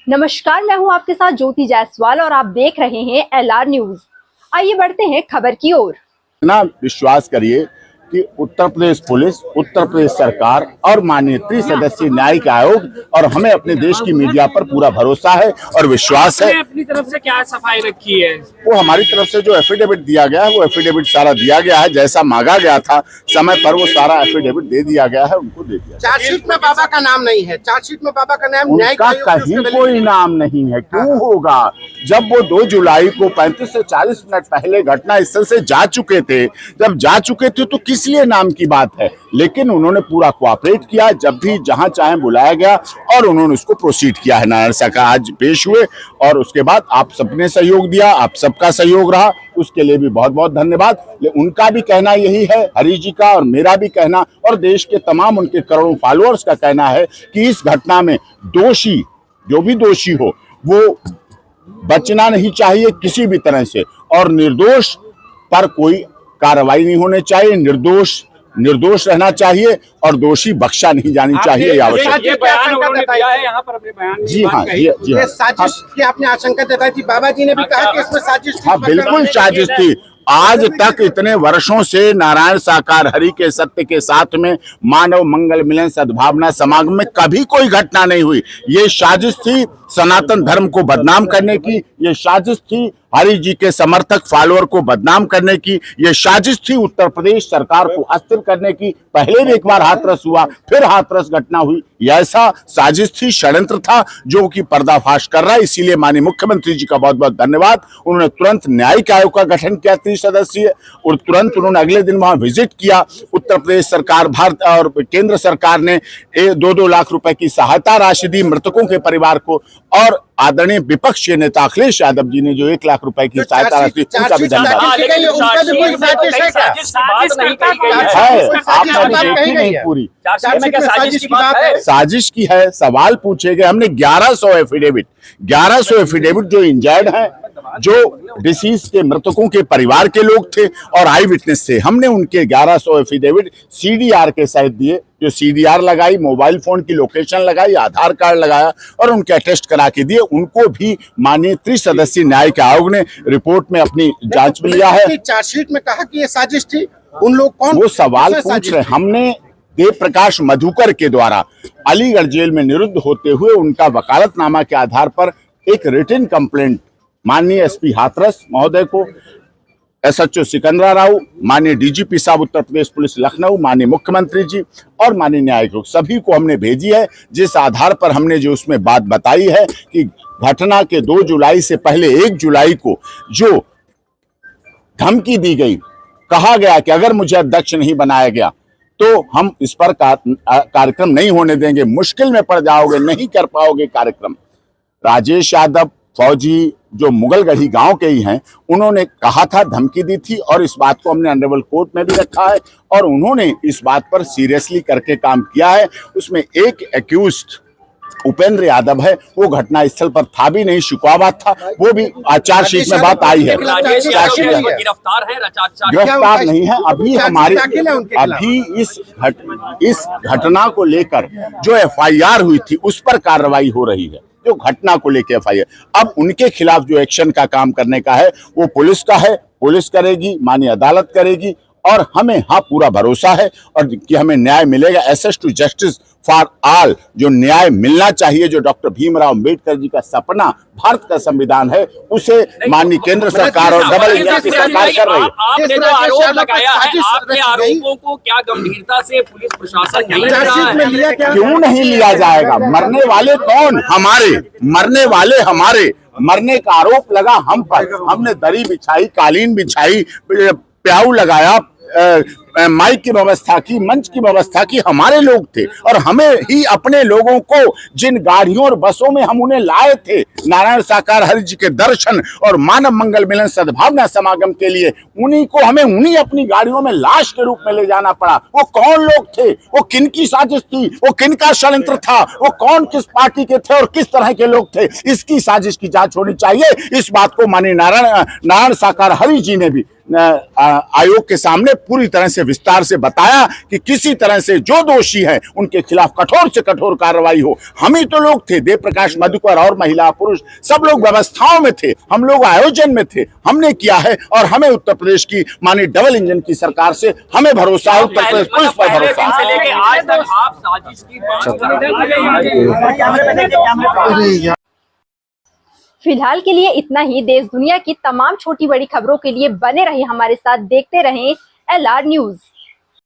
नमस्कार, मैं हूं आपके साथ ज्योति जायसवाल और आप देख रहे हैं LR न्यूज। आइए बढ़ते हैं खबर की ओर। ना विश्वास करिए कि उत्तर प्रदेश पुलिस, उत्तर प्रदेश सरकार और माननीय त्रिसदस्यीय न्यायिक आयोग और हमें अपने देश की मीडिया पर पूरा भरोसा है और विश्वास है। अपनी तरफ से क्या सफाई रखी है? वो हमारी तरफ से जो एफिडेविट दिया गया है वो एफिडेविट सारा दिया गया है, जैसा मांगा गया था समय पर वो सारा एफिडेविट दे दिया गया है, उनको दे दिया। चार्जशीट में बाबा का नाम नहीं है, चार्जशीट में बाबा का नाम उनका कहीं कोई नाम नहीं है। क्यों होगा? जब वो 2 जुलाई को 35 से 40 मिनट पहले घटना स्थल से जा चुके थे, जब जा चुके थे तो किस लिए नाम की बात है? लेकिन उन्होंने पूरा कोऑपरेट किया, जब भी जहां चाहे बुलाया गया और उन्होंने उसको प्रोसीड किया है। नारायण सरकार आज पेश हुए और उसके बाद आप सबने सहयोग दिया, आप सबका सहयोग रहा, उसके लिए भी बहुत बहुत धन्यवाद। उनका भी कहना यही है, हरीश जी का और मेरा भी कहना और देश के तमाम उनके करोड़ों फॉलोअर्स का कहना है कि इस घटना में दोषी, जो भी दोषी हो, वो बचना नहीं चाहिए किसी भी तरह से और निर्दोष पर कोई कार्रवाई नहीं होनी चाहिए। निर्दोष रहना चाहिए और दोषी बख्शा नहीं जानी चाहिए। ये बयान उन्होंने दिया है यहाँ पर अपने बयान में। जी हाँ, ये साजिश की आपने आशंका जताई थी, बाबा जी ने भी कहा कि इसमें साजिश थी। हाँ, बिल्कुल साजिश थी। आज तक इतने वर्षों से नारायण साकार हरि के सत्य के साथ में मानव मंगल मिलन सद्भावना समागम में कभी कोई घटना नहीं हुई। ये साजिश थी सनातन धर्म को बदनाम करने की, ये साजिश थी हरि जी के समर्थक फॉलोअर को बदनाम करने की, ये साजिश थी उत्तर प्रदेश सरकार को अस्थिर करने की। पहले भी एक बार हाथरस हुआ, फिर हाथरस घटना हुई। ये ऐसा साजिश थी, षड्यंत्र था जो कि पर्दाफाश कर रहा है। इसीलिए माननीय मुख्यमंत्री जी का बहुत बहुत धन्यवाद। उन्होंने तुरंत न्यायिक आयोग का गठन किया 30 सदस्यीय और तुरंत उन्होंने अगले दिन वहां विजिट किया। उत्तर प्रदेश सरकार, भारत और केंद्र सरकार ने 2-2 लाख रुपए की सहायता राशि दी मृतकों के परिवार को और आदरणीय विपक्षी नेता अखिलेश यादव जी ने जो 1 लाख रुपए की सहायता राशि, उनका भी धन्यवाद है। पूरी साजिश की है। सवाल पूछे गए, हमने 1100 एफिडेविट जो इंजर्ड हैं, जो डिसीज के मृतकों के परिवार के लोग थे और आई विटनेस थे, हमने उनके 1100 एफिडेविट CDR के सहित दिए। जो CDR लगाई, मोबाइल फोन की लोकेशन लगाई, आधार कार्ड लगाया और उनके अटेस्ट करा के दिए। उनको भी माननीय त्रिसदस्यीय न्यायिक आयोग ने रिपोर्ट में अपनी जांच में लिया है। चार्जशीट में कहा कि ये साजिश थी। उन लोग कौन? वो सवाल पूछ रहे। हमने देव प्रकाश मधुकर के द्वारा अलीगढ़ जेल में निरुद्ध होते हुए उनका वकालतनामा के आधार पर एक रिटन कंप्लेंट माननीय SP हाथरस महोदय को, SHO सिकंदरा राव, माननीय DGP साहब उत्तर प्रदेश पुलिस लखनऊ, माननीय मुख्यमंत्री जी और माननीय न्यायिक सभी को हमने भेजी है। जिस आधार पर हमने जो उसमें बात बताई है कि घटना के 2 जुलाई से पहले 1 जुलाई को जो धमकी दी गई, कहा गया कि अगर मुझे अध्यक्ष नहीं बनाया गया तो हम इस पर कार्यक्रम नहीं होने देंगे, मुश्किल में पड़ जाओगे, नहीं कर पाओगे कार्यक्रम। राजेश यादव फौजी जो मुगलगढ़ी गांव के ही हैं, उन्होंने कहा था, धमकी दी थी और इस बात को हमने ऑनरेबल कोर्ट में भी रखा है और उन्होंने इस बात पर सीरियसली करके काम किया है। उसमें एक एक्यूज्ड उपेंद्र यादव है, वो घटना स्थल पर था भी नहीं, शिकवा था, वो भी चार्जशीट में बात आई है। गिरफ्तार नहीं है अभी। हमारी अभी इस घटना को लेकर जो FIR हुई थी उस पर कार्रवाई हो रही है। जो घटना को लेकर FIR, अब उनके खिलाफ जो एक्शन का काम करने का है वो पुलिस का है, पुलिस करेगी, माननीय अदालत करेगी और हमें हाँ पूरा भरोसा है और कि हमें न्याय मिलेगा। Access to justice for all, जो न्याय मिलना चाहिए, जो डॉक्टर भीमराव अंबेडकर जी का सपना भारत का संविधान है, उसे माननीय केंद्र सरकार और डबल इंजन की सरकार कर रही है। आपने जो आरोप लगाया है, आपके आरोपों को क्या गंभीरता से पुलिस प्रशासन नहीं ले रहा है? क्यों नहीं लिया जाएगा? मरने वाले कौन? हमारे मरने वाले हमारे मरने का आरोप लगा हम पर। हमने दरी बिछाई, कालीन बिछाई, प्याऊ लगाया, माइक की व्यवस्था की, मंच की व्यवस्था की, हमारे लोग थे और हमें ही अपने लोगों को जिन गाड़ियों और बसों में हम उन्हें लाए थे नारायण साकार हरि जी के दर्शन और मानव मंगल मिलन सद्भावना समागम के लिए, उन्हीं को हमें उन्हीं अपनी गाड़ियों में लाश के रूप में ले जाना पड़ा। वो कौन लोग थे? वो किन की साजिश थी? वो किन का षड्यंत्र था? वो कौन किस पार्टी के थे और किस तरह के लोग थे? इसकी साजिश की जांच होनी चाहिए। इस बात को माननीय नारायण साकार हरि जी ने भी आयोग के सामने पूरी तरह से विस्तार से बताया कि किसी तरह से जो दोषी हैं उनके खिलाफ कठोर से कठोर कार्रवाई हो। हम ही तो लोग थे, देव प्रकाश मधुकर और महिला पुरुष सब लोग व्यवस्थाओं में थे, हम लोग आयोजन में थे, हमने किया है और हमें उत्तर प्रदेश की माननीय डबल इंजन की सरकार से हमें भरोसा है, उत्तर प्रदेश पुलिस पर भरोसा से लेके आज तक आप साजिश की बात कर रहे हैं। फिलहाल के लिए इतना ही। देश दुनिया की तमाम छोटी बड़ी खबरों के लिए बने रहिए हमारे साथ, देखते रहें LR न्यूज।